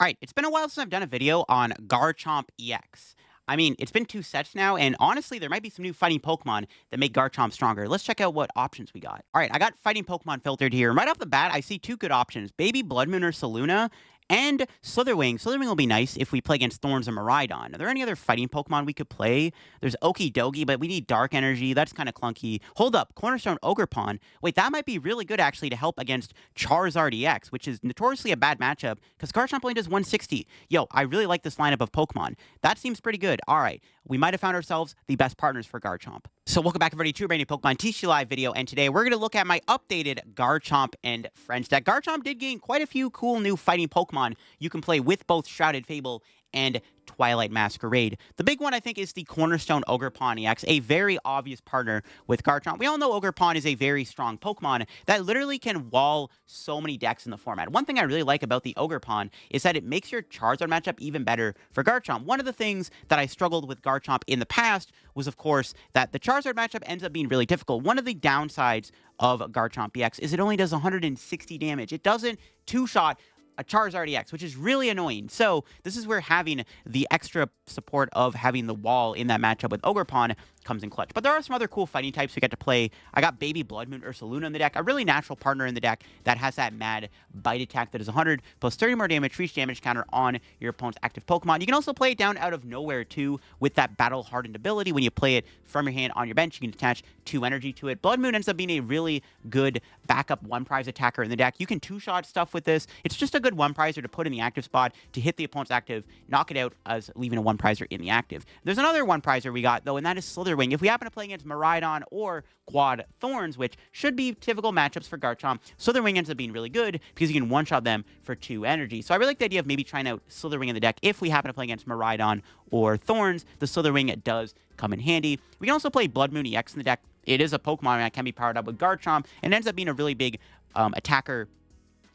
Alright, it's been a while since I've done a video on Garchomp EX. I mean, it's been 2 sets now, and honestly, there might be some new fighting Pokemon that make Garchomp stronger. Let's check out what options we got. Alright, I got fighting Pokemon filtered here. Right off the bat, I see 2 good options. Baby Bloodmoon Ursaluna and Slither Wing. Slither Wing will be nice if we play against Thorns or Miraidon. Are there any other fighting Pokemon we could play? There's Okidogi, but we need Dark Energy. That's kind of clunky. Hold up, Cornerstone Ogerpon. Wait, that might be really good, actually, to help against Charizard EX, which is notoriously a bad matchup, because Garchomp only does 160. Yo, I really like this lineup of Pokemon. That seems pretty good. All right, we might have found ourselves the best partners for Garchomp. So welcome back, everybody, to a brand new Pokemon TCG Live video, and today we're going to look at my updated Garchomp and Friends deck. Garchomp did gain quite a few cool new fighting Pokemon you can play with both Shrouded Fable and Twilight Masquerade. The big one, I think, is the Cornerstone Ogerpon EX, a very obvious partner with Garchomp. We all know Ogerpon is a very strong Pokemon that literally can wall so many decks in the format. One thing I really like about the Ogerpon is that it makes your Charizard matchup even better for Garchomp. One of the things that I struggled with Garchomp in the past was, of course, that the Charizard matchup ends up being really difficult. One of the downsides of Garchomp EX is it only does 160 damage. It doesn't two-shot a Charizard EX, which is really annoying. So this is where having the extra support of having the wall in that matchup with Ogerpon comes in clutch. But there are some other cool fighting types we get to play. I got Baby Bloodmoon Ursaluna in the deck, a really natural partner in the deck that has that mad bite attack that is 100 plus 30 more damage for each damage counter on your opponent's active Pokemon. You can also play it down out of nowhere too with that battle hardened ability. When you play it from your hand on your bench, you can attach 2 energy to it. Bloodmoon ends up being a really good backup one prize attacker in the deck. You can two-shot stuff with this. It's just a good one prizer to put in the active spot to hit the opponent's active, knock it out as leaving a one prizer in the active. There's another one prizer we got though, and that is Slither Wing. If we happen to play against Miraidon or Quad Thorns, which should be typical matchups for Garchomp, Slither Wing ends up being really good because you can one-shot them for 2 energy. So I really like the idea of maybe trying out Slither Wing in the deck if we happen to play against Miraidon or Thorns. The Slither Wing does come in handy. We can also play Bloodmoon EX in the deck. It is a Pokemon that can be powered up with Garchomp and ends up being a really big attacker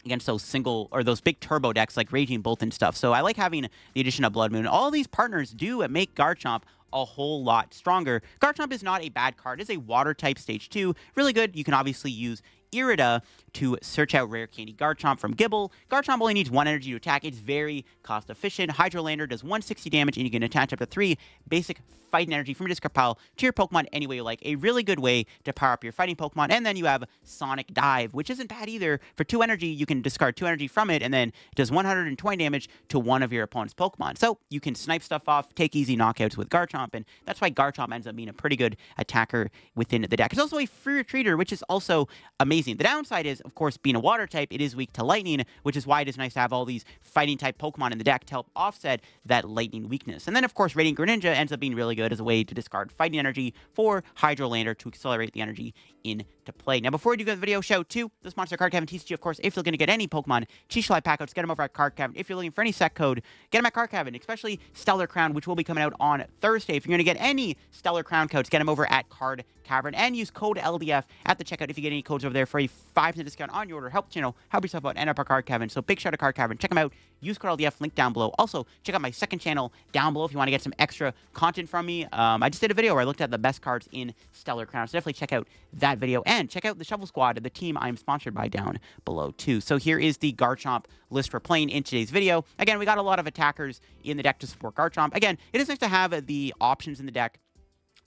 against those big turbo decks like Raging Bolt and stuff. So I like having the addition of Bloodmoon. All these partners do make Garchomp a whole lot stronger. Garchomp is not a bad card. It is a water type stage 2. Really good. You can obviously use Irida to search out Rare Candy Garchomp from Gible. Garchomp only needs 1 energy to attack. It's very cost efficient. Hydrolander does 160 damage, and you can attach up to 3 basic fighting energy from your discard pile to your Pokemon any way you like. A really good way to power up your fighting Pokemon. And then you have Sonic Dive, which isn't bad either. For 2 energy, you can discard 2 energy from it, and then it does 120 damage to one of your opponent's Pokemon. So you can snipe stuff off, take easy knockouts with Garchomp, and that's why Garchomp ends up being a pretty good attacker within the deck. It's also a free retreater, which is also amazing. The downside is, of course, being a water type, it is weak to lightning, which is why it is nice to have all these fighting type Pokemon in the deck to help offset that lightning weakness. And then, of course, Radiant Greninja ends up being really good as a way to discard fighting energy for Hydrolander to accelerate the energy into play. Now, before we do the video, shout out to the sponsor, Card Cavern TCG, of course. If you're looking to get any Pokemon TCG Live packouts, get them over at Card Cavern. If you're looking for any set code, get them at Card Cavern, especially Stellar Crown, which will be coming out on Thursday. If you're going to get any Stellar Crown codes, get them over at Card Cavern and use code LDF at the checkout if you get any codes over there for a 5% discount on your order. Help the channel, help yourself out, and up our Card Cavern. So big shout out to Card Cavern. Check them out. Use code LDF, link down below. Also, check out my second channel down below if you want to get some extra content from me. I just did a video where I looked at the best cards in Stellar Crown, so definitely check out that video. And check out the Shovel Squad, the team I'm sponsored by, down below too. So here is the Garchomp list we're playing in today's video. Again, we got a lot of attackers in the deck to support Garchomp. Again, it is nice to have the options in the deck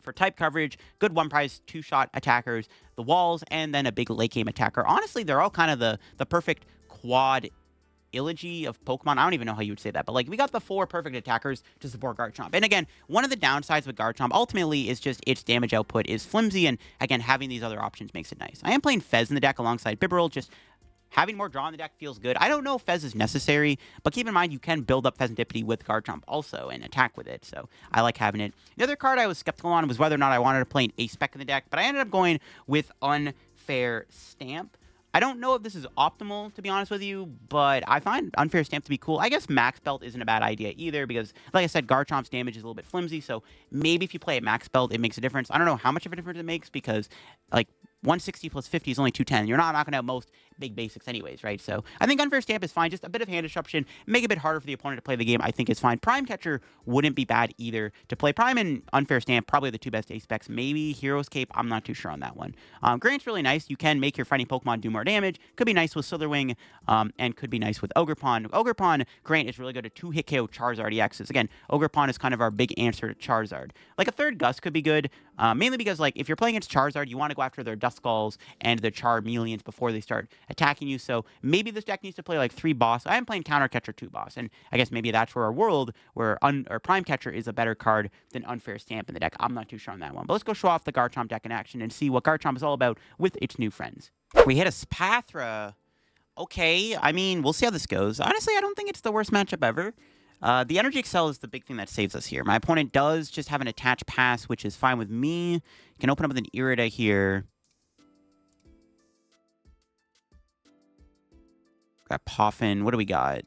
for type coverage, good one prize, 2-shot attackers, the walls, and then a big late game attacker. Honestly, they're all kind of the perfect quad Illogy of Pokemon. I don't even know how you would say that, but like we got the 4 perfect attackers to support Garchomp. And again, one of the downsides with Garchomp ultimately is just its damage output is flimsy, and again, having these other options makes it nice. I am playing Fez in the deck alongside Bibarel. Just having more draw in the deck feels good. I don't know if Fez is necessary, but keep in mind you can build up Fezandipiti with Garchomp also and attack with it, so I like having it. The other card I was skeptical on was whether or not I wanted to play an A-Spec in the deck, but I ended up going with Unfair Stamp. I don't know if this is optimal, to be honest with you, but I find Unfair Stamp to be cool. I guess Max Belt isn't a bad idea either because, like I said, Garchomp's damage is a little bit flimsy, so maybe if you play at Max Belt, it makes a difference. I don't know how much of a difference it makes because, like, 160 plus 50 is only 210. You're not knocking out most big basics anyways, right? So I think Unfair Stamp is fine. Just a bit of hand disruption, make it a bit harder for the opponent to play the game, I think is fine. Prime Catcher wouldn't be bad either. To play Prime and Unfair Stamp, probably the two best ace specs. Maybe Hero's Cape, I'm not too sure on that one. Grant's really nice. You can make your fighting Pokemon do more damage. Could be nice with Slither Wing, and could be nice with Ogerpon. Ogerpon, Grant is really good at 2-hit KO Charizard EXs. Again, Ogerpon is kind of our big answer to Charizard. Like a third Gust could be good, mainly because like if you're playing against Charizard, you want to go after their Duskulls and their Charmeleons before they start attacking you. So maybe this deck needs to play like 3 boss. I am playing Counter Catcher 2 boss, and I guess maybe that's where our world where Prime Catcher is a better card than Unfair Stamp in the deck. I'm not too sure on that one. But let's go show off the Garchomp deck in action and see what Garchomp is all about with its new friends. We hit a Pathra. Okay, I mean, we'll see how this goes. Honestly, I don't think it's the worst matchup ever. The Energy Excel is the big thing that saves us here. My opponent does just have an attached pass, which is fine with me. Can open up with an Irida here. Got Poffin. What do we got?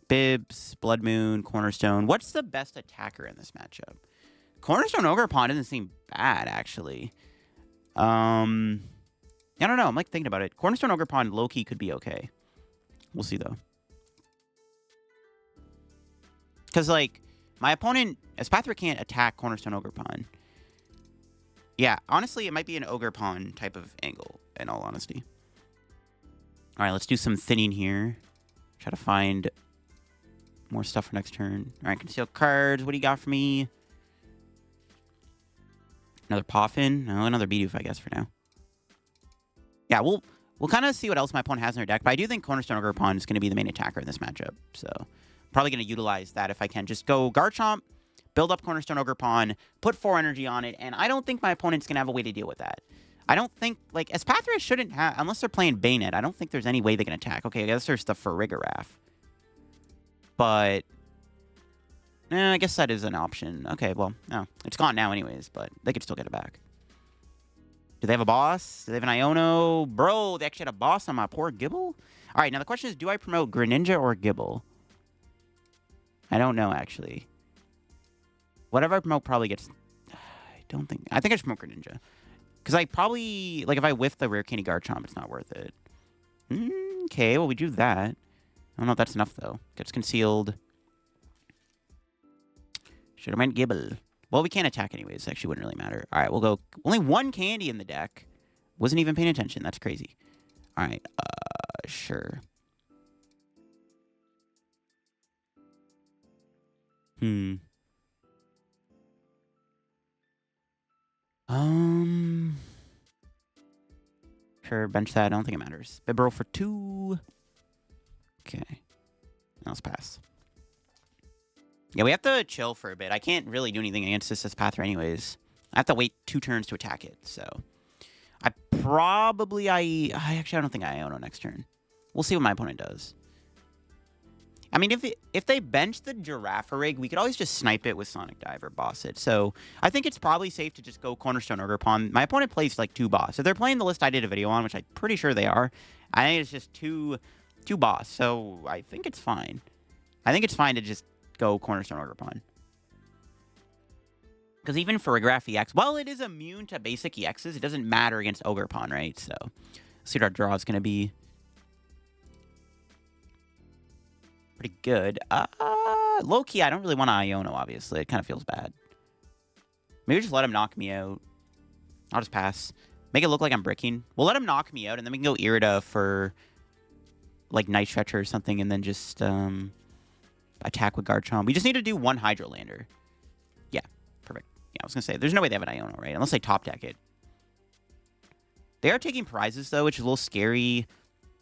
Bibs, Bloodmoon, Cornerstone. What's the best attacker in this matchup? Cornerstone Ogerpon doesn't seem bad, actually. I don't know. I'm like thinking about it. Cornerstone Ogerpon low-key could be okay. We'll see, though. Because, like, my opponent, as Pathra can't attack Cornerstone Ogerpon. Yeah, honestly, it might be an Ogerpon type of angle, in all honesty. All right, let's do some thinning here. Try to find more stuff for next turn. All right, conceal cards. What do you got for me? Another Poffin. No, another Bidoof, I guess, for now. Yeah, we'll kind of see what else my opponent has in their deck, but I do think Cornerstone Ogerpon is going to be the main attacker in this matchup, so probably going to utilize that if I can. Just go Garchomp, build up Cornerstone Ogerpon, put 4 energy on it, and I don't think my opponent's going to have a way to deal with that. I don't think, like, as Pathra shouldn't have, unless they're playing Bayonet, I don't think there's any way they can attack. Okay, I guess there's the Farigiraf. But, I guess that is an option. Okay, well, no, it's gone now anyways, but they could still get it back. Do they have a boss? Do they have an Iono? Bro, they actually had a boss on my poor Gible? All right, now the question is, do I promote Greninja or Gible? I don't know, actually. Whatever I promote probably gets... I think I should promote Greninja. Because I probably... Like, if I whiff the Rare Candy Garchomp, it's not worth it. Okay, well, we do that. I don't know if that's enough, though. Gets concealed. Should have went Gible. Well, we can't attack anyways. Actually, wouldn't really matter. All right, we'll go... Only 1 candy in the deck. Wasn't even paying attention. That's crazy. All right, sure. Sure, bench that. I don't think it matters. Bibarel for 2. Okay. Now let's pass. Yeah, we have to chill for a bit. I can't really do anything against this Pathra anyways. I have to wait 2 turns to attack it, so... I probably... Actually, I don't think I Iono next turn. We'll see what my opponent does. I mean, if they bench the Girafarig, we could always just snipe it with Sonic Dive or boss it. So I think it's probably safe to just go Cornerstone Ogerpon. My opponent plays like 2 boss. If they're playing the list I did a video on, which I'm pretty sure they are, I think it's just two boss. So I think it's fine. I think it's fine to just go Cornerstone Ogerpon. Because even for Farigiraf EX, while it is immune to basic EXs, it doesn't matter against Ogerpon, right? So let's see what our draw is going to be. Pretty good. Low-key, I don't really want to Iono, obviously. It kind of feels bad. Maybe just let him knock me out. I'll just pass. Make it look like I'm bricking. We'll let him knock me out, and then we can go Irida for, like, Night Stretcher or something, and then just attack with Garchomp. We just need to do 1 Hydrolander. Yeah, perfect. Yeah, I was going to say, there's no way they have an Iono, right? Unless they top deck it. They are taking prizes, though, which is a little scary.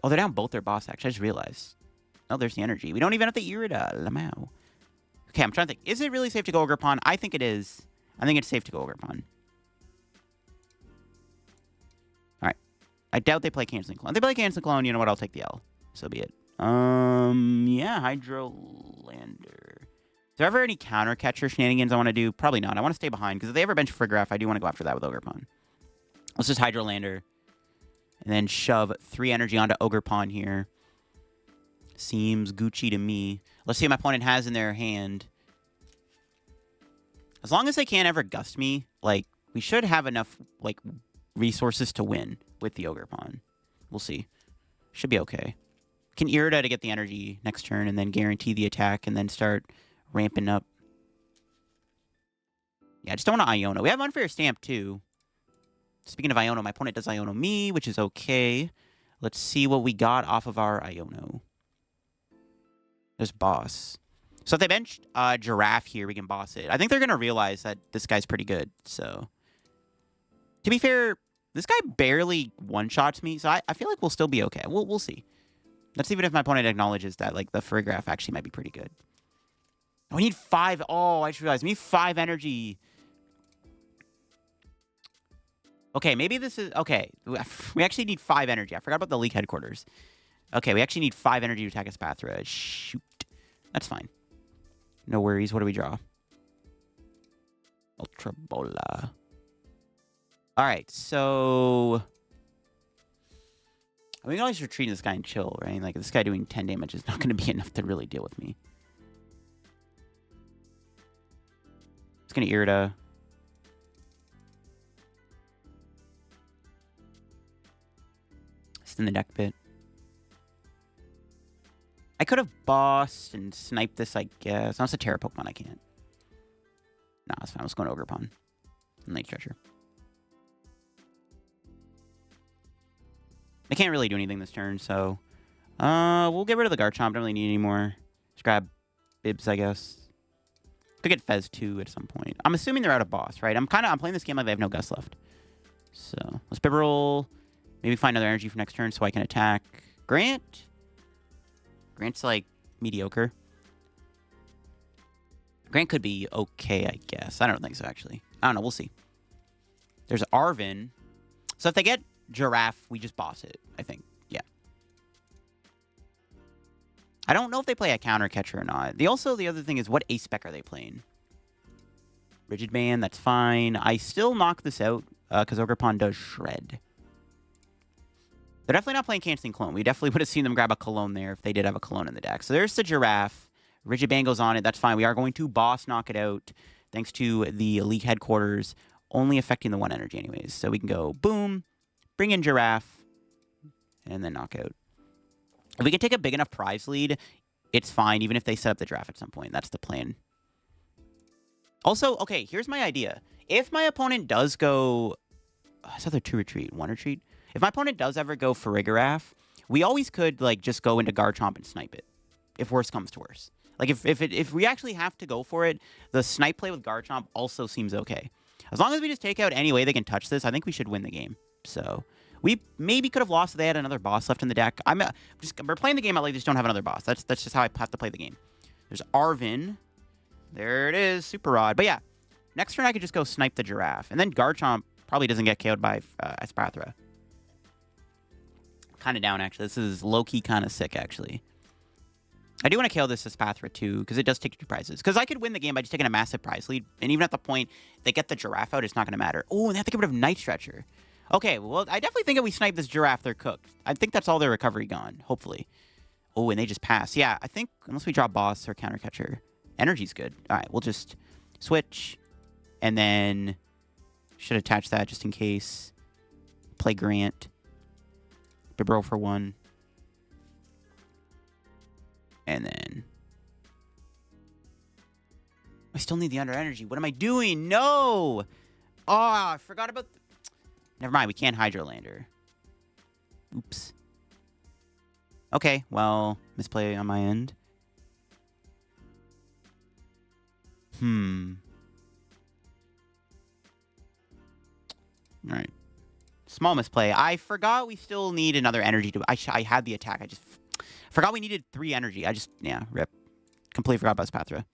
Oh, they're down both their boss, actually. I just realized. Oh, there's the energy. We don't even have the Irida. Lamau. Okay, I'm trying to think. Is it really safe to go Ogerpon? I think it is. I think it's safe to go Ogerpon. Alright. I doubt they play Canceling Clone. If they play Canceling Clone, you know what? I'll take the L. So be it. Yeah, Hydrolander. Is there ever any counter catcher shenanigans I want to do? Probably not. I want to stay behind, because if they ever bench Farigiraf, I do want to go after that with Ogerpon. Let's just Hydrolander. And then shove 3 energy onto Ogerpon here. Seems Gucci to me. Let's see what my opponent has in their hand. As long as they can't ever gust me, like, we should have enough, like, resources to win with the Ogerpon. We'll see. Should be okay. Can Irida to get the energy next turn and then guarantee the attack and then start ramping up. Yeah, I just don't want to Iono. We have Unfair Stamp, too. Speaking of Iono, my opponent does Iono me, which is okay. Let's see what we got off of our Iono. There's Boss. So if they bench Giraffe here, we can boss it. I think they're going to realize that this guy's pretty good, so... To be fair, this guy barely one-shots me, so I feel like we'll still be okay. We'll see. Let's see even if my opponent acknowledges that, like, the Farigiraf actually might be pretty good. Oh, we need 5. Oh, I just realized. We need 5 energy. Okay, maybe this is... Okay, we actually need 5 energy. I forgot about the League Headquarters. Okay, we actually need 5 energy to attack his Pathra. Shoot. That's fine. No worries. What do we draw? Ultra Bola. Alright, so... We can always retreat this guy and chill, right? Like, this guy doing 10 damage is not going to be enough to really deal with me. It's going to Irida. It's in the deck bit. I could have bossed and sniped this, I guess. Unless it's a Terra Pokemon, I can't. Nah, it's fine. Let's go to Ogerpon. Night Stretcher. I can't really do anything this turn, so... we'll get rid of the Garchomp. Don't really need any more. Just grab Bibs, I guess. Could get Fez, too, at some point. I'm assuming they're out of boss, right? I'm playing this game like they have no Gus left. So, let's Bibarel. Maybe find another energy for next turn so I can attack Grant. Grant's, like, mediocre. Grant could be okay, I guess. I don't think so, actually. I don't know. We'll see. There's Arvin. So if they get Giraffe, we just boss it, I think. Yeah. I don't know if they play a counter catcher or not. The other thing is, what ace spec are they playing? Rigid Band, that's fine. I still knock this out because Ogerpon does Shred. They're definitely not playing Canceling Clone. We definitely would have seen them grab a Cologne there if they did have a Cologne in the deck. So there's the Giraffe. Rigid Band goes on it. That's fine. We are going to boss knock it out thanks to the League Headquarters only affecting the 1 energy anyways. So we can go boom, bring in Giraffe, and then knock out. If we can take a big enough prize lead, it's fine, even if they set up the draft at some point. That's the plan. Also, okay, here's my idea. If my opponent does go... Oh, it's either 2 retreat, 1 retreat. If my opponent does ever go Farigiraf, we always could, like, just go into Garchomp and snipe it. If worse comes to worse. Like, if we actually have to go for it, the snipe play with Garchomp also seems okay. As long as we just take out any way they can touch this, I think we should win the game. So, we maybe could have lost if they had another boss left in the deck. We're playing the game out like they just don't have another boss. That's just how I have to play the game. There's Arvin. There it is, Super Rod. But yeah, next turn I could just go snipe the Giraffe. And then Garchomp probably doesn't get KO'd by Pathra. Kind of down, actually. This is low-key kind of sick, actually. I do want to KO this Pathra, too, because it does take 2 prizes. Because I could win the game by just taking a massive prize lead. And even at the point they get the Giraffe out, it's not going to matter. Oh, and they have to get rid of Night Stretcher. Okay, well, I definitely think if we snipe this Giraffe, they're cooked. I think that's all their recovery gone, hopefully. Oh, and they just pass. Yeah, I think, unless we draw Boss or Counter Catcher, energy's good. All right, we'll just switch. And then should attach that just in case. Play Grant. Bibarel for 1. And then... I still need the under energy. What am I doing? No! Oh, I forgot about... Never mind, we can't Hydrolander. Oops. Okay, well, misplay on my end. Alright. Small misplay. I forgot we still need another energy to... I had the attack. I just forgot we needed 3 energy. Yeah, rip. Completely forgot about Pathra.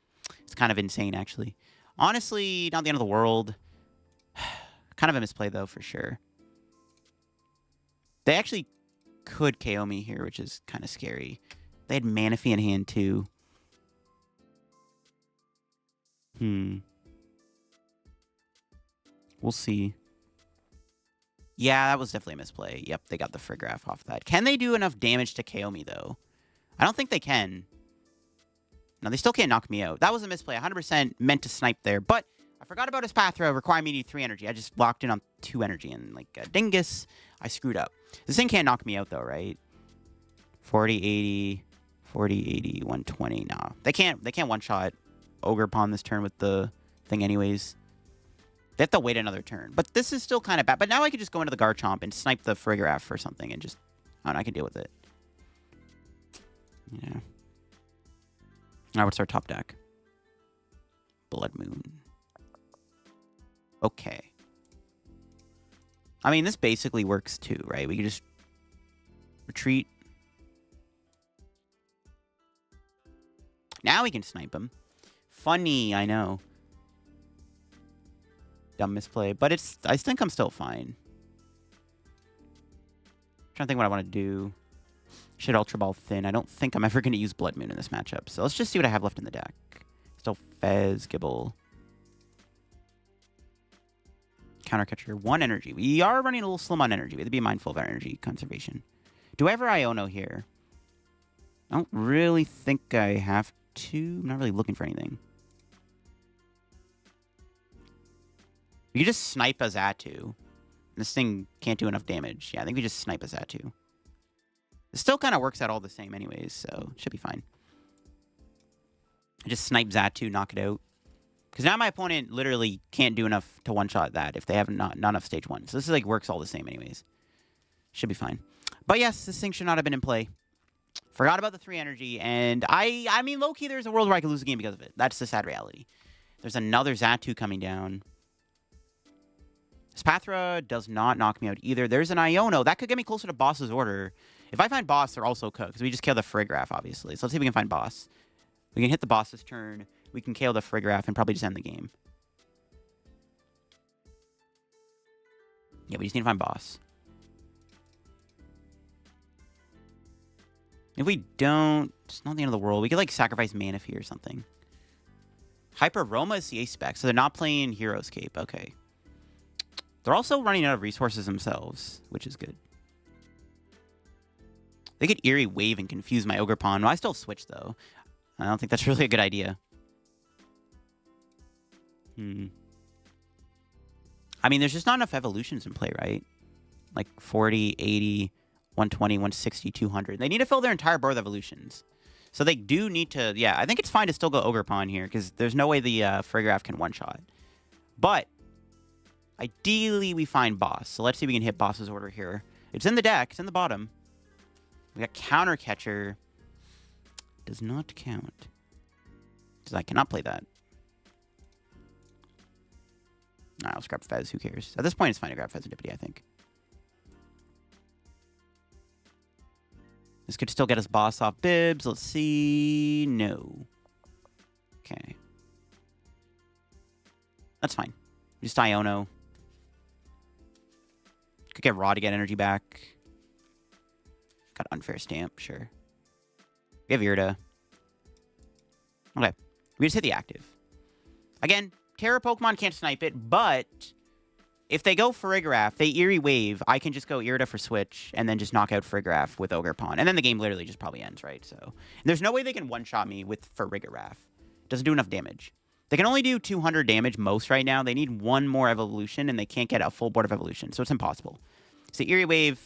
It's kind of insane, actually. Honestly, not the end of the world. Kind of a misplay, though, for sure. They actually could KO me here, which is kind of scary. They had Manaphy in hand, too. We'll see. Yeah, that was definitely a misplay. Yep, they got the Farigiraf off that. Can they do enough damage to KO me, though? I don't think they can. No, they still can't knock me out. That was a misplay. 100% meant to snipe there. But I forgot about his Pathra requiring me to need 3 energy. I just locked in on 2 energy. And, like, dingus, I screwed up. This thing can't knock me out, though, right? 40, 80, 40, 80, 120. Nah, they can't one-shot Ogerpon this turn with the thing anyways. They have to wait another turn. But this is still kind of bad. But now I could just go into the Garchomp and snipe the Farigiraf or something and just... I don't know, I can deal with it. Yeah. All right, what's our top deck? Bloodmoon. Okay. I mean, this basically works too, right? We can just retreat. Now we can snipe him. Funny, I know. Dumb misplay, but it's... I think I'm still fine. Trying to think what I want to do. Should Ultra Ball Thin. I don't think I'm ever going to use Bloodmoon in this matchup. So let's just see what I have left in the deck. Still Fez, Gible. Countercatcher. 1 energy. We are running a little slim on energy. We have to be mindful of our energy conservation. Do I ever Iono here? I don't really think I have to. I'm not really looking for anything. We can just snipe a Xatu. This thing can't do enough damage. Yeah, I think we just snipe a Xatu. It still kind of works out all the same anyways, so it should be fine. I just snipe Xatu, knock it out. Because now my opponent literally can't do enough to one-shot that if they have not enough stage 1. So this is like works all the same anyways. Should be fine. But yes, this thing should not have been in play. Forgot about the 3 energy, and I mean, low-key, there's a world where I could lose the game because of it. That's the sad reality. There's another Xatu coming down. This Pathra does not knock me out either. There's an Iono. That could get me closer to boss's order. If I find boss, they're also cooked, because we just kill the Farigiraf, obviously. So let's see if we can find boss. We can hit the boss this turn. We can KO the Farigiraf and probably just end the game. Yeah, we just need to find boss. If we don't, it's not the end of the world. We could, like, sacrifice Manaphy or something. Hyper Roma is CA spec, so they're not playing Heroescape. Okay. They're also running out of resources themselves, which is good. They could Eerie Wave and confuse my Ogerpon. Well, I still switch, though. I don't think that's really a good idea. I mean, there's just not enough evolutions in play, right? Like 40, 80, 120, 160, 200. They need to fill their entire board with evolutions. So they do need to... Yeah, I think it's fine to still go Ogerpon here, because there's no way the Farigiraf can one-shot. But... ideally, we find boss. So let's see if we can hit boss's order here. It's in the deck. It's in the bottom. We got counter catcher. Does not count. Because I cannot play that. Alright, let's grab Fez. Who cares? At this point, it's fine to grab Fezandipiti, I think. This could still get us boss off Bibs. Let's see. No. Okay. That's fine. Just Iono. Could get Raw to get energy back. Got Unfair Stamp, sure. We have Irida. Okay. We just hit the active. Again, Terra Pokemon can't snipe it, but if they go Farigiraf, they Eerie Wave, I can just go Irida for Switch and then just knock out Farigiraf with Ogerpon. And then the game literally just probably ends, right? So there's no way they can one-shot me with Farigiraf. Doesn't do enough damage. They can only do 200 damage most right now. They need 1 more evolution, and they can't get a full board of evolution, so it's impossible. So Eerie Wave.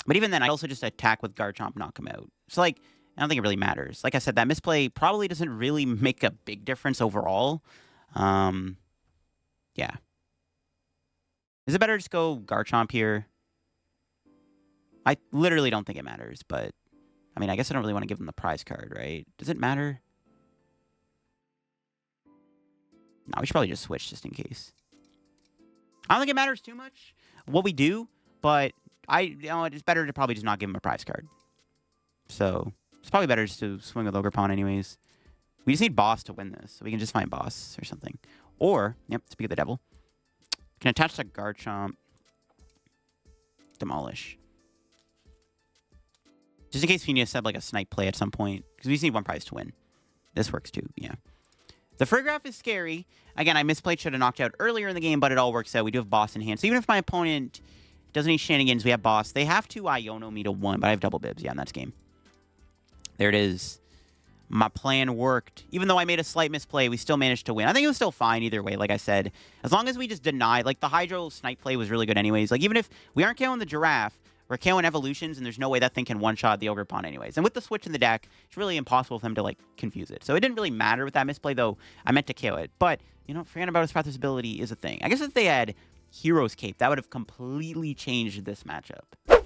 But even then, I also just attack with Garchomp, knock him out. So, like, I don't think it really matters. Like I said, that misplay probably doesn't really make a big difference overall. Yeah. Is it better to just go Garchomp here? I literally don't think it matters, but... I mean, I guess I don't really want to give them the prize card, right? Does it matter? No, we should probably just switch just in case. I don't think it matters too much what we do, but it's better to probably just not give him a prize card. So it's probably better just to swing with Ogerpon anyways. We just need boss to win this, so we can just find boss or something. Or, yep, speak of the devil. Can attach to Garchomp. Demolish. Just in case we need to set like a snipe play at some point, because we just need 1 prize to win. This works too, yeah. The Farigiraf is scary. Again, I misplayed, should have knocked out earlier in the game, but it all works out. We do have boss in hand. So even if my opponent doesn't need shenanigans, we have boss. They have to Iono me to 1, but I have double bibs. Yeah, and that's game. There it is. My plan worked. Even though I made a slight misplay, we still managed to win. I think it was still fine either way, like I said. As long as we just deny, like the Hydro snipe play was really good anyways. Like even if we aren't killing the Giraffe, We're KOing evolutions, and there's no way that thing can one-shot the Ogerpon anyways. And with the Switch in the deck, it's really impossible for them to, like, confuse it. So it didn't really matter with that misplay, though I meant to KO it. But, you know, forgetting about his Pathra's ability is a thing. I guess if they had Hero's Cape, that would have completely changed this matchup.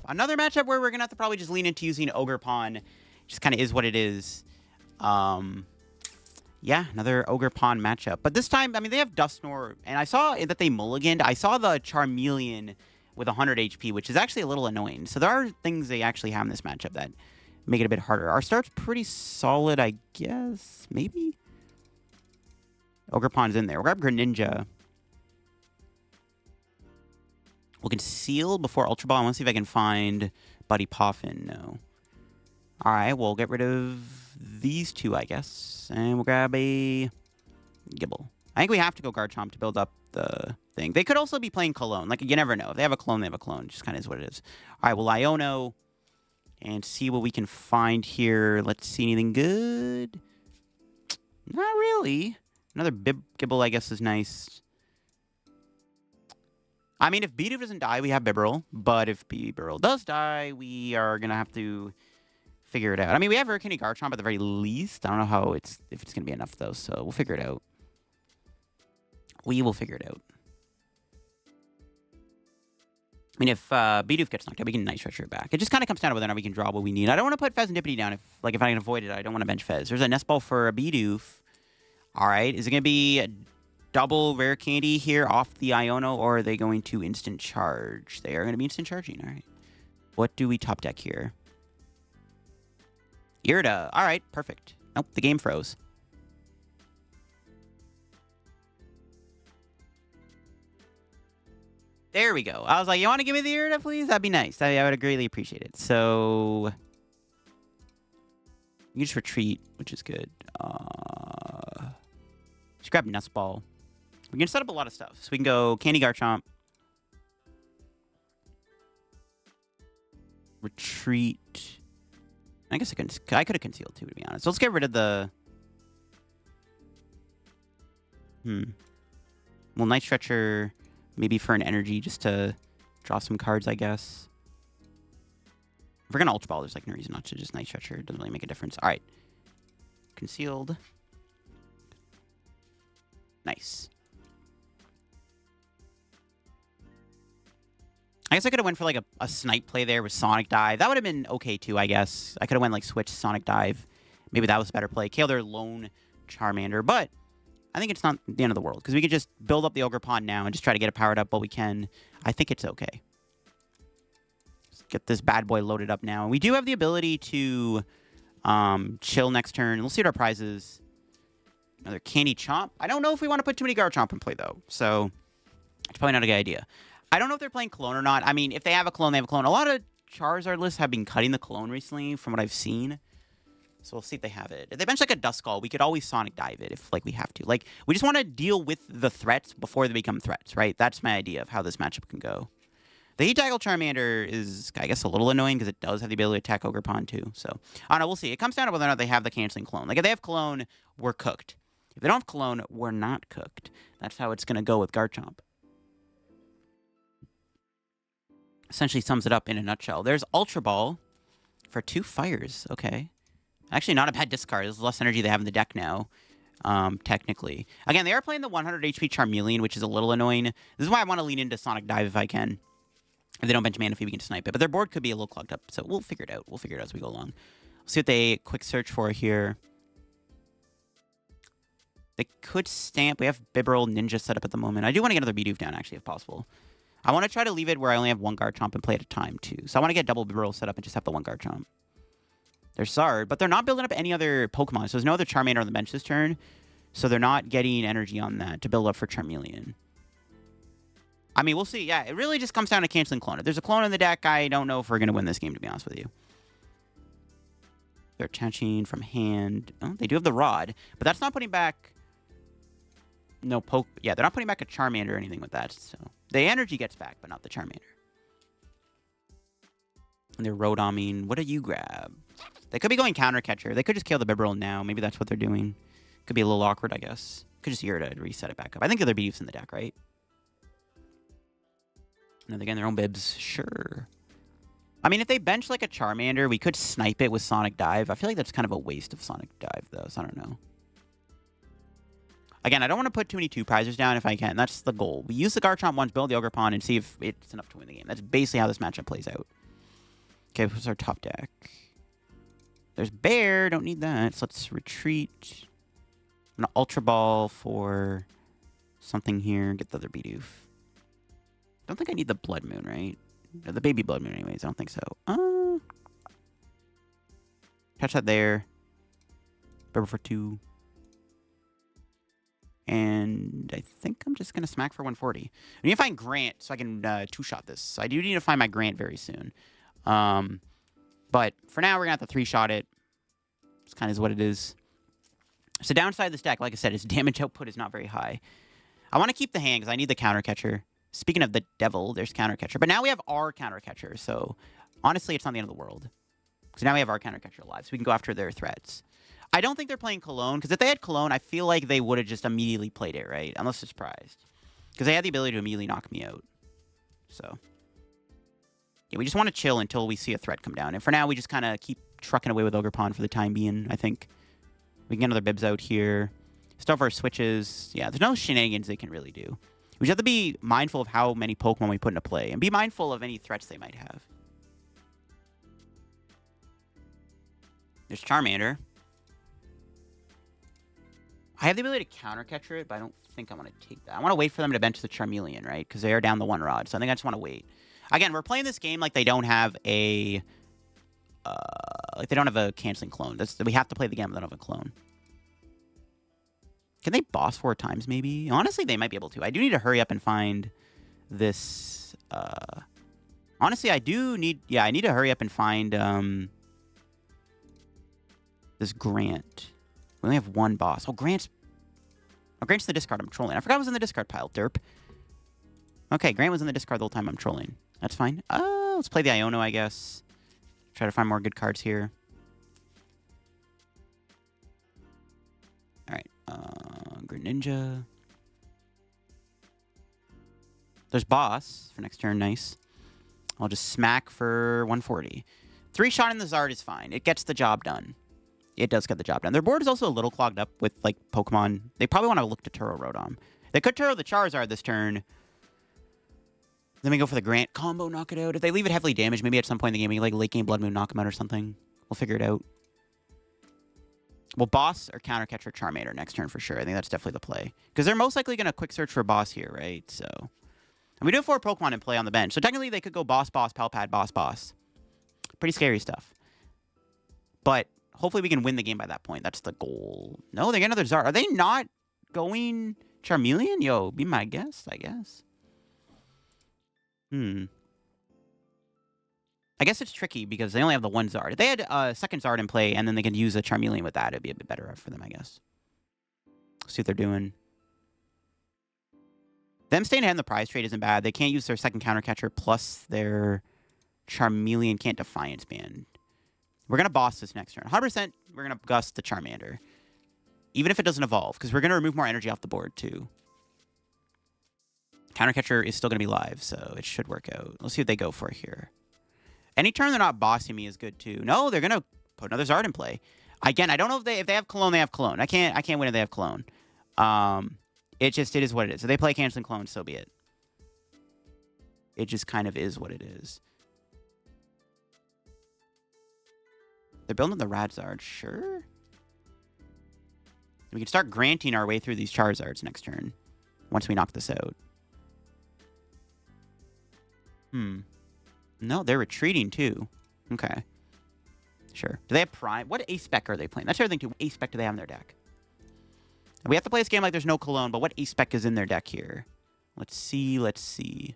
Another matchup where we're going to have to probably just lean into using Ogerpon. Just kind of is what it is. Yeah, another Ogerpon matchup. But this time, I mean, they have Dusknoir, and I saw that they mulliganed. I saw the Charmeleon with 100 HP, which is actually a little annoying. So there are things they actually have in this matchup that make it a bit harder. Our start's pretty solid, I guess. Maybe? Ogerpon's in there. We'll grab Greninja. We'll conceal before Ultra Ball. I want to see if I can find Buddy Poffin. No. All right, we'll get rid of these two, I guess. And we'll grab a Gible. I think we have to go Garchomp to build up the thing. They could also be playing Cologne. Like, you never know. If they have a clone, they have a clone. It just kind of is what it is. All right, we'll Iono and see what we can find here. Let's see anything good. Not really. Another Gible, I guess, is nice. I mean, if Bidoof doesn't die, we have Bibarel. But if Bibarel does die, we are going to have to figure it out. I mean, we have Rare Candy Garchomp at the very least. I don't know how if it's going to be enough, though. So we'll figure it out. We will figure it out. I mean, if Bidoof gets knocked out, we can Night Stretcher it back. It just kind of comes down to whether or not we can draw what we need. I don't want to put Fezandipiti down. If I can avoid it, I don't want to bench Fez. There's a Nest Ball for a Bidoof. All right. Is it going to be a double Rare Candy here off the Iono, or are they going to instant charge? They are going to be instant charging. All right. What do we top deck here? Irida. All right. Perfect. Nope. The game froze. There we go. I was like, you want to give me the Irida, please? That'd be nice. I would greatly appreciate it. So you just retreat, which is good. Just grab Nest Ball. We can set up a lot of stuff. So we can go Candy Garchomp. Retreat. I guess I could have concealed too, to be honest. So let's get rid of the... Well, Night Stretcher, maybe for an energy, just to draw some cards, I guess. If we're going to Ultra Ball, there's like no reason not to just Night Stretcher. It doesn't really make a difference. All right. Concealed. Nice. I guess I could have went for like a snipe play there with Sonic Dive. That would have been okay too, I guess. I could have went like Switch, Sonic Dive. Maybe that was a better play. Kill their lone Charmander. But I think it's not the end of the world, because we could just build up the Ogerpon now and just try to get it powered up while we can. I think it's okay. Let's get this bad boy loaded up now. We do have the ability to chill next turn. We'll see what our prize is. Another Candy Chomp. I don't know if we want to put too many Garchomp in play, though. So it's probably not a good idea. I don't know if they're playing Cologne or not. I mean, if they have a Cologne, they have a Cologne. A lot of Charizard lists have been cutting the Cologne recently, from what I've seen. So we'll see if they have it. If they bench like a Duskull, we could always Sonic Dive it if like we have to. Like, we just want to deal with the threats before they become threats, right? That's my idea of how this matchup can go. The Heat Tackle Charmander is, I guess, a little annoying because it does have the ability to attack Ogerpon too. So, I don't know. We'll see. It comes down to whether or not they have the canceling clone. Like, if they have Cologne, we're cooked. If they don't have Cologne, we're not cooked. That's how it's going to go with Garchomp. Essentially sums it up in a nutshell. There's Ultra Ball for 2 fires. Okay. Actually, not a bad discard. There's less energy they have in the deck now, technically. Again, they are playing the 100 HP Charmeleon, which is a little annoying. This is why I want to lean into Sonic Dive if I can. If they don't bench Manaphy, we can snipe it. But their board could be a little clogged up, so we'll figure it out. We'll figure it out as we go along. We'll see what they quick search for here. They could stamp. We have Bibarel Ninja set up at the moment. I do want to get another Bidoof down, actually, if possible. I want to try to leave it where I only have 1 Garchomp and play at a time, too. So I want to get double Bibarel set up and just have the 1 Garchomp. There's Zard, but they're not building up any other Pokemon. So there's no other Charmander on the bench this turn. So they're not getting energy on that to build up for Charmeleon. I mean, we'll see. Yeah, it really just comes down to canceling clone. If there's a clone in the deck, I don't know if we're going to win this game, to be honest with you. They're attaching from hand. Oh, they do have the Rod, but that's not putting back... No yeah, they're not putting back a Charmander or anything with that. So the energy gets back, but not the Charmander. And they're Rodoming. What do you grab? They could be going Counter Catcher. They could just kill the Bibarel now. Maybe that's what they're doing. Could be a little awkward, I guess. Could just Irida to reset it back up. I think the other Bidoof's in the deck, right? No, they're getting their own bibs. Sure. I mean, if they bench like a Charmander, we could snipe it with Sonic Dive. I feel like that's kind of a waste of Sonic Dive, though, so I don't know. Again, I don't want to put too many 2-prizers down if I can. That's the goal. We use the Garchomp once, build the Ogerpon, and see if it's enough to win the game. That's basically how this matchup plays out. Okay, what's our top deck? There's Bear. Don't need that. So let's retreat. I'm going to Ultra Ball for something here. Get the other Bidoof. Don't think I need the Bloodmoon, right? Or the baby Bloodmoon anyways. I don't think so. Catch that there. Barber for 2. And I think I'm just going to smack for 140. I need to find Grant so I can 2-shot this. So I do need to find my Grant very soon. But for now, we're going to have to 3-shot it. It's kind of what it is. So downside of this deck, like I said, its damage output is not very high. I want to keep the hand because I need the counter catcher. Speaking of the devil, there's counter catcher. But now we have our counter catcher. So honestly, it's not the end of the world. Because now we have our counter catcher alive. So we can go after their threats. I don't think they're playing Cologne. Because if they had Cologne, I feel like they would have just immediately played it, right? Unless they're surprised. Because they had the ability to immediately knock me out. So yeah, we just want to chill until we see a threat come down. And for now, we just kind of keep trucking away with Ogerpon for the time being, I think. We can get another Bibs out here. Still have our switches. Yeah, there's no shenanigans they can really do. We just have to be mindful of how many Pokemon we put into play. And be mindful of any threats they might have. There's Charmander. I have the ability to counter catcher it, but I don't think I want to take that. I want to wait for them to bench the Charmeleon, right? Because they are down the 1 rod. So I think I just want to wait. Again, we're playing this game like they don't have a... like they don't have a canceling clone. We have to play the game, but they don't have a clone. Can they boss 4 times, maybe? Honestly, they might be able to. I do need to hurry up and find this... honestly, I do need... Yeah, I need to hurry up and find this Grant. We only have 1 boss. Oh, Grant's in the discard. I'm trolling. I forgot I was in the discard pile. Derp. Okay, Grant was in the discard the whole time I'm trolling. That's fine. Let's play the Iono, I guess. Try to find more good cards here. Alright. Greninja. There's boss for next turn. Nice. I'll just smack for 140. 3-shot in the Zard is fine. It gets the job done. It does get the job done. Their board is also a little clogged up with, like, Pokemon. They probably want to look to Turo Rotom. They could Turo the Charizard this turn. Then we go for the Grant combo, knock it out. If they leave it heavily damaged, maybe at some point in the game, we like late game Bloodmoon, knock them out or something. We'll figure it out. Well, boss or counter catcher Charmander next turn for sure. I think that's definitely the play. Because they're most likely going to quick search for boss here, right? So, and we do have 4 Pokemon in play on the bench. So technically they could go boss, boss, Palpad, boss, boss. Pretty scary stuff. But hopefully we can win the game by that point. That's the goal. No, they get another Zard. Are they not going Charmeleon? Yo, be my guest, I guess. I guess it's tricky because they only have the 1 Zard. If they had a second Zard in play and then they can use a Charmeleon with that, it'd be a bit better for them, I guess. See what they're doing. Them staying ahead in the prize trade isn't bad. They can't use their second counter catcher plus their Charmeleon can't Defiance Band. We're going to boss this next turn. 100% we're going to gust the Charmander. Even if it doesn't evolve, because we're going to remove more energy off the board, too. Counter catcher is still going to be live, so it should work out. Let's see what they go for here. Any turn they're not bossing me is good, too. No, they're going to put another Zard in play. Again, I don't know if they have Cologne, they have Cologne. I can't win if they have Cologne. It is what it is. If they play canceling Clone, so be it. It just kind of is what it is. They're building the Radzard, sure. We can start granting our way through these Charizards next turn. Once we knock this out. No, they're retreating too. Okay. Sure. Do they have Prime? What A-Spec are they playing? That's the other thing too. What A-Spec do they have in their deck? We have to play this game like there's no Cologne, but what A-Spec is in their deck here? Let's see.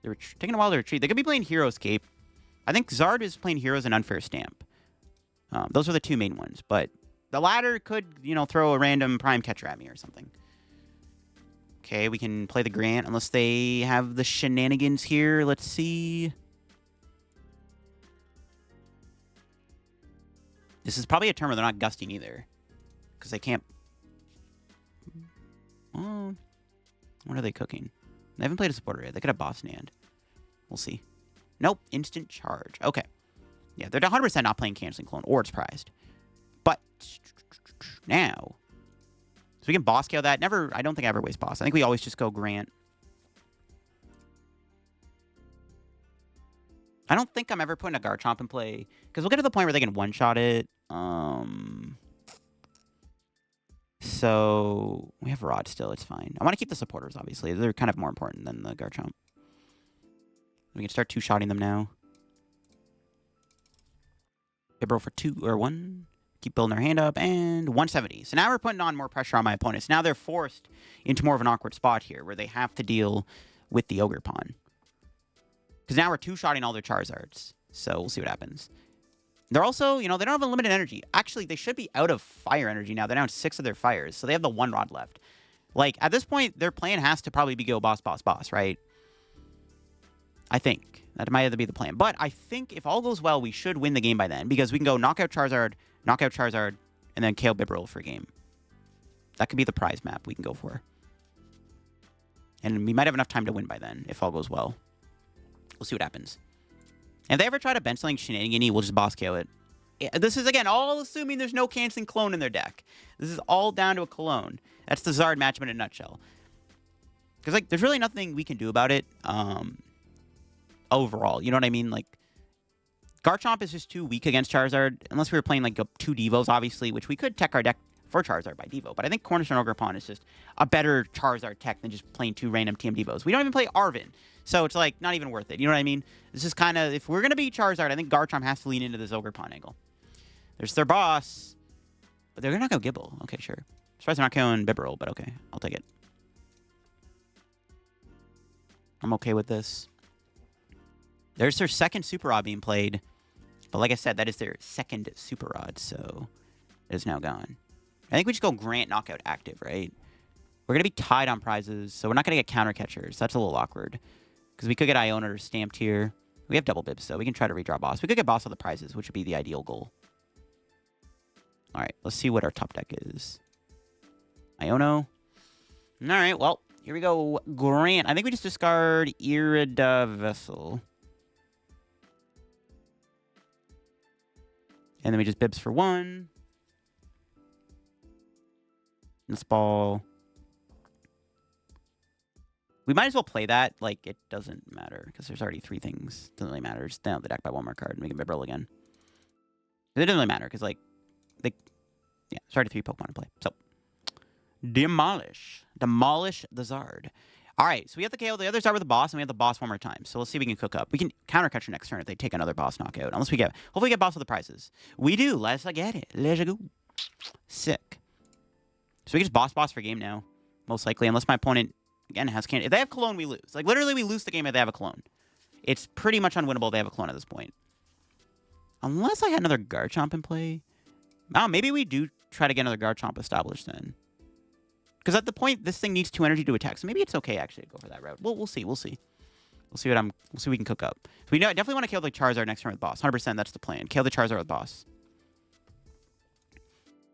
They're taking a while to retreat. They could be playing Heroescape. I think Zard is playing Heroes and Unfair Stamp. Those are the 2 main ones. But the latter could, throw a random Prime Catcher at me or something. Okay, we can play the Grant unless they have the shenanigans here. Let's see. This is probably a turn where they're not gusting either. Because they can't... Oh, what are they cooking? They haven't played a supporter yet. They could have boss Nand. We'll see. Nope. Instant charge. Okay. Yeah, they're 100% not playing Canceling Clone, or it's prized. But now, so we can boss KO that. Never. I don't think I ever waste boss. I think we always just go Grant. I don't think I'm ever putting a Garchomp in play, because we'll get to the point where they can one-shot it. So we have Rod still. It's fine. I want to keep the supporters, obviously. They're kind of more important than the Garchomp. We can start two-shotting them now. Bibarel for 2 or 1. Keep building their hand up, and 170. So now we're putting on more pressure on my opponents. Now they're forced into more of an awkward spot here, where they have to deal with the Ogerpon. Because now we're two-shotting all their Charizards. So we'll see what happens. They're also, you know, they don't have unlimited energy. Actually, they should be out of fire energy now. They're down 6 of their fires, so they have the 1 rod left. Like, at this point, their plan has to probably be go boss, boss, boss, right? I think. That might have to be the plan. But I think if all goes well, we should win the game by then. Because we can go knock out Charizard, and then KO Bibarel for a game. That could be the prize map we can go for. And we might have enough time to win by then, if all goes well. We'll see what happens. And if they ever try to bench something shenanigan-y, we'll just boss KO it. This is, again, all assuming there's no canceling clone in their deck. This is all down to a clone. That's the Zard matchup in a nutshell. Because, like, there's really nothing we can do about it overall. You know what I mean? Like, Garchomp is just too weak against Charizard. Unless we were playing, like, 2 Devos, obviously, which we could tech our deck for Charizard by Devo. But I think Cornerstone Ogerpon is just a better Charizard tech than just playing 2 random TM Devos. We don't even play Arven. So it's, like, not even worth it. You know what I mean? This is kind of, if we're going to beat Charizard, I think Garchomp has to lean into this Ogerpon angle. There's their boss. But they're going to go Gible. Okay, sure. Surprised they're not killing Bibarel, but okay. I'll take it. I'm okay with this. There's their second Super Rod being played. But like I said, that is their second Super Rod, so it is now gone. I think we just go Grant Knockout active, right? We're going to be tied on prizes, so we're not going to get counter catchers. That's a little awkward. Because we could get Iono stamped here. We have double bibs, so we can try to redraw boss. We could get boss on the prizes, which would be the ideal goal. Alright, let's see what our top deck is. Iono. Alright, well, here we go. Grant. I think we just discard Irida Vessel. And then we just bibs for 1. Nest Ball. We might as well play that. Like, it doesn't matter. Because there's already 3 things. Doesn't really matter. Just down the deck by 1 more card and we can Bibarel again. It doesn't really matter. Because, like, they... Yeah, it's already 3 Pokemon to play. So, demolish. Demolish the Zard. Alright, so we have the KO the other Zard with the boss, and we have the boss 1 more time. So let's see if we can cook up. We can counter catch your next turn if they take another boss knockout. Unless we get... Hopefully we get boss with the prizes. We do. Let's get it. Let's go. Sick. So we can just boss for game now. Most likely. Unless my opponent, again, has candy. If they have Clone, we lose. Like, literally, we lose the game if they have a Clone. It's pretty much unwinnable if they have a Clone at this point. Unless I had another Garchomp in play. Oh, maybe we do try to get another Garchomp established then. Because at the point, this thing needs 2 energy to attack. So maybe it's okay, actually, to go for that route. We'll see. We'll see. We'll see what we can cook up. So we definitely want to kill the Charizard next turn with boss. 100%, that's the plan. Kill the Charizard with boss.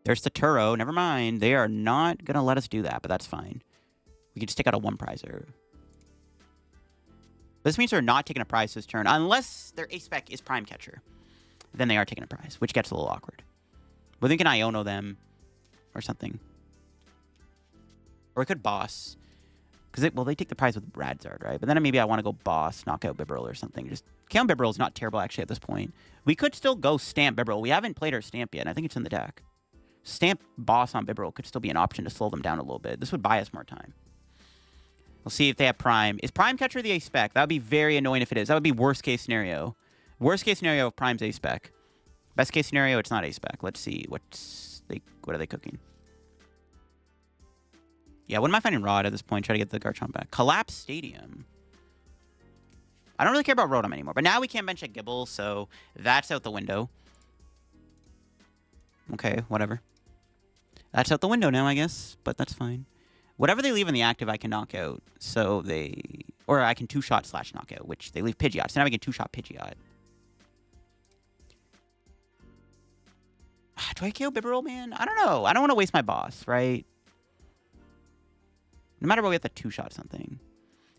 There's the Turo. Never mind. They are not going to let us do that, but that's fine. We can just take out a 1 prizer. This means they're not taking a prize this turn, unless their A-Spec is Prime Catcher. Then they are taking a prize, which gets a little awkward. But we can Iono them or something. Or we could boss. Because, well, they take the prize with Radzard, right? But then maybe I want to go boss, knock out Bibarel or something. Just KO Bibarel is not terrible, actually, at this point. We could still go stamp Bibarel. We haven't played our stamp yet, and I think it's in the deck. Stamp boss on Bibarel could still be an option to slow them down a little bit. This would buy us more time. We'll see if they have Prime. Is Prime Catcher the A-Spec? That would be very annoying if it is. That would be worst case scenario. Worst case scenario if Prime's A-Spec. Best case scenario, it's not A-Spec. Let's see. What are they cooking? Yeah, what am I finding Rod at this point? Try to get the Garchomp back. Collapse Stadium. I don't really care about Rotom anymore. But now we can't bench a Gible, so that's out the window. Okay, whatever. That's out the window now, I guess. But that's fine. Whatever they leave in the active, I can knock out. So they... Or I can 2-shot / knockout, which they leave Pidgeot. So now we can 2-shot Pidgeot. Do I kill Bibarel, man? I don't know. I don't want to waste my boss, right? No matter what, we have to 2-shot something.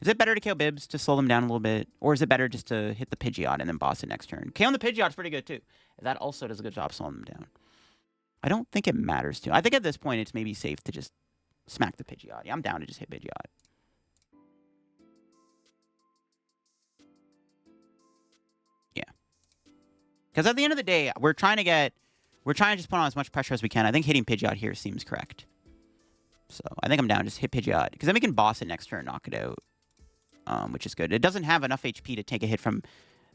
Is it better to KO Bibs to slow them down a little bit? Or is it better just to hit the Pidgeot and then boss it next turn? KOing the Pidgeot's pretty good too. That also does a good job slowing them down. I don't think it matters too. I think at this point it's maybe safe to just smack the Pidgeot. Yeah, I'm down to just hit Pidgeot. Yeah. Because at the end of the day, we're trying to just put on as much pressure as we can. I think hitting Pidgeot here seems correct. So I think I'm down. Just hit Pidgeot. Because then we can boss it next turn, knock it out. Which is good. It doesn't have enough HP to take a hit from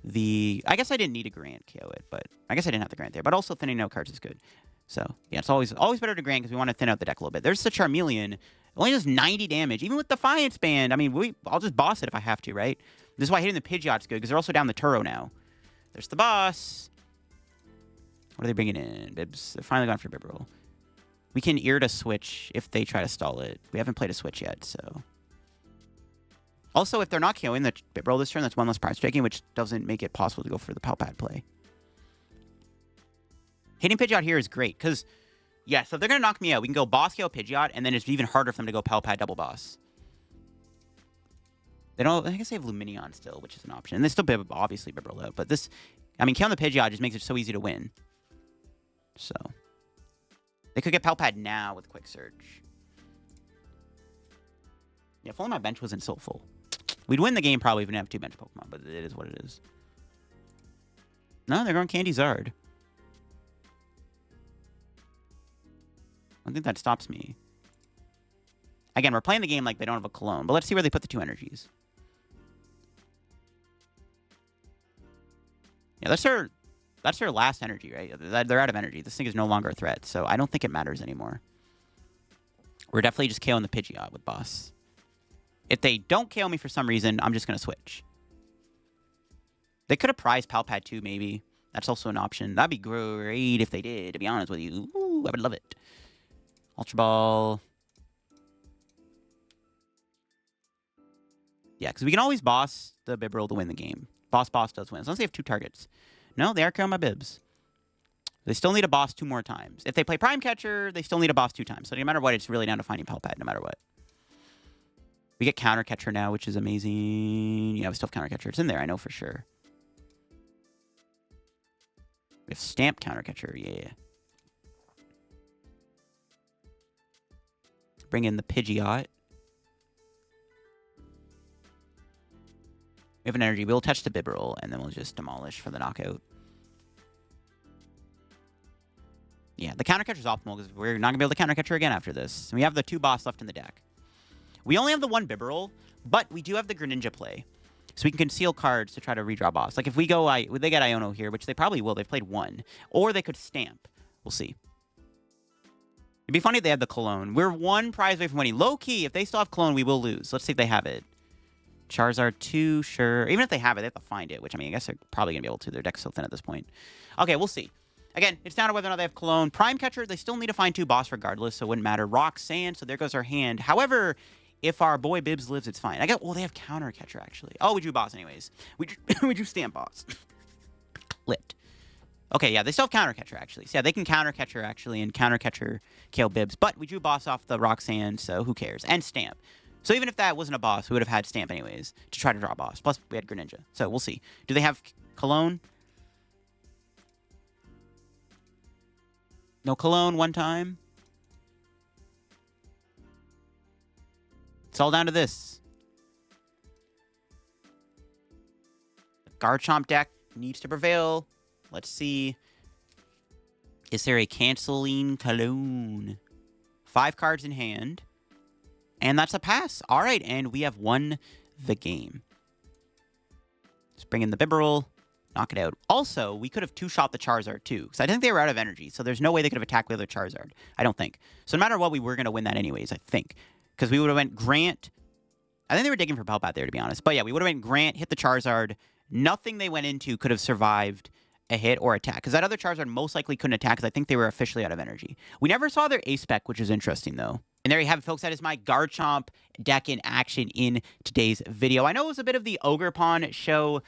the... I guess I didn't need a Grant KO it, but... I guess I didn't have the Grant there. But also thinning out cards is good. So, yeah, it's always better to Grant because we want to thin out the deck a little bit. There's the Charmeleon. It only does 90 damage. Even with Defiance Band. I mean, I'll just boss it if I have to, right? This is why hitting the Pidgeot's good because they're also down the Turo now. There's the boss. What are they bringing in? Bibs. They're finally gone for Bibarel. We can Irida switch if they try to stall it. We haven't played a switch yet, so... Also, if they're not KOing the Bibarel this turn, that's one less prize striking, which doesn't make it possible to go for the Palpad play. Hitting Pidgeot here is great, because, yeah, so if they're going to knock me out, we can go boss KO Pidgeot, and then it's even harder for them to go Palpad double boss. They don't, I guess they have Lumineon still, which is an option. And they still obviously Bibarel out, but this, I mean, KOing the Pidgeot just makes it so easy to win. So, they could get Palpad now with Quick Search. Yeah, if only my bench wasn't so full. We'd win the game probably if we didn't have 2 bench Pokemon, but it is what it is. No, they're going Charizard. I don't think that stops me. Again, we're playing the game like they don't have a clone, but let's see where they put the 2 energies. Yeah, that's their last energy, right? They're out of energy. This thing is no longer a threat, so I don't think it matters anymore. We're definitely just KOing the Pidgeot with boss. If they don't KO me for some reason, I'm just going to switch. They could have prized Palpad 2, maybe. That's also an option. That'd be great if they did, to be honest with you. Ooh, I would love it. Ultra Ball. Yeah, because we can always boss the Bibarel to win the game. Boss does win. As long as they have 2 targets. No, they are killing my Bibs. They still need a boss 2 more times. If they play Prime Catcher, they still need a boss 2 times. So no matter what, it's really down to finding Palpad, no matter what. We get Counter Catcher now, which is amazing. Yeah, we still have Counter Catcher. It's in there, I know for sure. We have Stamp Counter Catcher, yeah. Bring in the Pidgeot. We have an energy. We'll touch the Bibarel, and then we'll just demolish for the knockout. Yeah, the Counter Catcher is optimal because we're not going to be able to Counter Catcher again after this. And we have the 2 boss left in the deck. We only have the 1 Bibarel, but we do have the Greninja play. So we can conceal cards to try to redraw boss. Like if we go, they get Iono here, which they probably will. They've played 1. Or they could Stamp. We'll see. It'd be funny if they had the Cologne. We're 1 prize away from winning. Low-key, if they still have Cologne, we will lose. Let's see if they have it. Charizard 2, sure. Even if they have it, they have to find it, which, I mean, I guess they're probably going to be able to. Their deck's so thin at this point. Okay, we'll see. Again, it's down to whether or not they have Cologne. Prime Catcher, they still need to find 2 boss regardless, so it wouldn't matter. Rock, Sand, so there goes our hand. However, if our boy Bibs lives, it's fine. Well, they have Counter Catcher, actually. Oh, we drew boss anyways. We drew Stamp boss. Lit. Okay, yeah, they still have Counter Catcher, actually. So, yeah, they can Counter Catcher, actually, and Counter Catcher KO Bibs. But we drew boss off the Rock Sand, so who cares? And Stamp. So even if that wasn't a boss, we would have had Stamp anyways to try to draw a boss. Plus, we had Greninja. So we'll see. Do they have Cologne? No Cologne 1 time? It's all down to this. The Garchomp deck needs to prevail. Let's see. Is there a canceling Cologne? 5 cards in hand. And that's a pass. All right, and we have won the game. Let's bring in the Bibarel. Knock it out. Also, we could have 2-shot the Charizard, too. Because I think they were out of energy, so there's no way they could have attacked the other Charizard. I don't think. So no matter what, we were going to win that anyways, I think. Because we would have went Grant. I think they were digging for Palpad there, to be honest. But yeah, we would have went Grant, hit the Charizard. Nothing they went into could have survived a hit or attack. Because that other Charizard most likely couldn't attack because I think they were officially out of energy. We never saw their A-Spec, which is interesting, though. And there you have it, folks. That is my Garchomp deck in action in today's video. I know it was a bit of the Ogerpon show,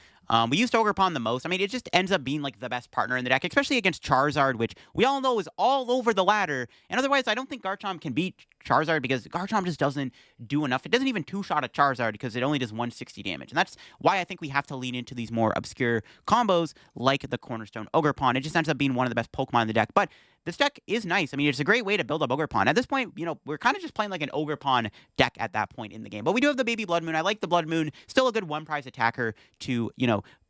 We used Ogerpon the most. I mean, it just ends up being like the best partner in the deck, especially against Charizard, which we all know is all over the ladder. And otherwise, I don't think Garchomp can beat Charizard because Garchomp just doesn't do enough. It doesn't even two-shot at Charizard because it only does 160 damage. And that's why I think we have to lean into these more obscure combos like the Cornerstone Ogerpon. It just ends up being one of the best Pokemon in the deck. But this deck is nice. I mean, it's a great way to build up Ogerpon. At this point, we're kind of just playing like an Ogerpon deck at that point in the game. But we do have the baby Bloodmoon. I like the Bloodmoon. Still a good one-prize attacker to,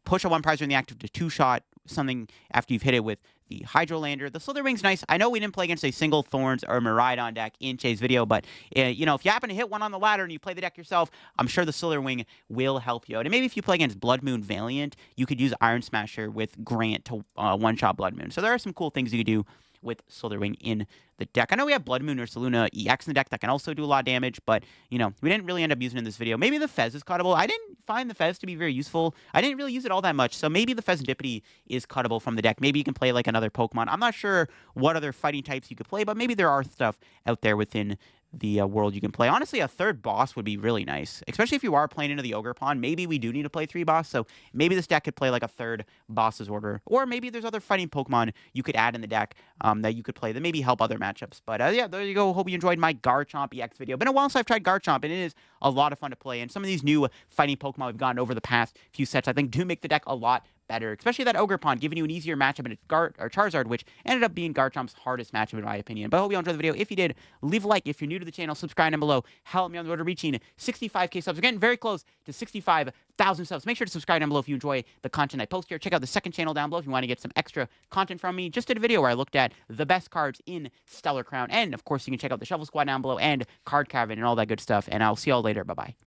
push a one-prizer in the active to two-shot something after you've hit it with the Hydrolander. The Slither Wing's nice. I know we didn't play against a single Thorns or Miraidon deck in Chay's video, but, if you happen to hit one on the ladder and you play the deck yourself, I'm sure the Slither Wing will help you out. And maybe if you play against Bloodmoon Valiant, you could use Iron Smasher with Grant to one-shot Bloodmoon. So there are some cool things you could do with Slither Wing in the deck. I know we have Bloodmoon Ursaluna EX in the deck that can also do a lot of damage, but, we didn't really end up using it in this video. Maybe the Fez is cuttable. I didn't find the Fez to be very useful. I didn't really use it all that much, so maybe the Fezandipiti is cuttable from the deck. Maybe you can play like another Pokemon. I'm not sure what other fighting types you could play, but maybe there are stuff out there within the world you can play. Honestly, a third boss would be really nice, especially if you are playing into the Ogerpon. Maybe we do need to play 3 boss, so maybe this deck could play like a third boss's order, or maybe there's other fighting Pokemon you could add in the deck that you could play that maybe help other matchups. But yeah, there you go. Hope you enjoyed my Garchomp EX video. Been a while since I've tried Garchomp, and it is a lot of fun to play, and some of these new fighting Pokemon we've gotten over the past few sets, I think, do make the deck a lot better, especially that Ogerpon giving you an easier matchup against Charizard, which ended up being Garchomp's hardest matchup in my opinion. But I hope you enjoyed the video. If you did, leave a like. If you're new to the channel, subscribe down below. Help me on the road to reaching 65K subs. We're getting very close to 65,000 subs. Make sure to subscribe down below if you enjoy the content I post here. Check out the second channel down below if you want to get some extra content from me. Just did a video where I looked at the best cards in Stellar Crown, and of course you can check out the Shovel Squad down below and Card Caravan and all that good stuff. And I'll see y'all later. Bye bye.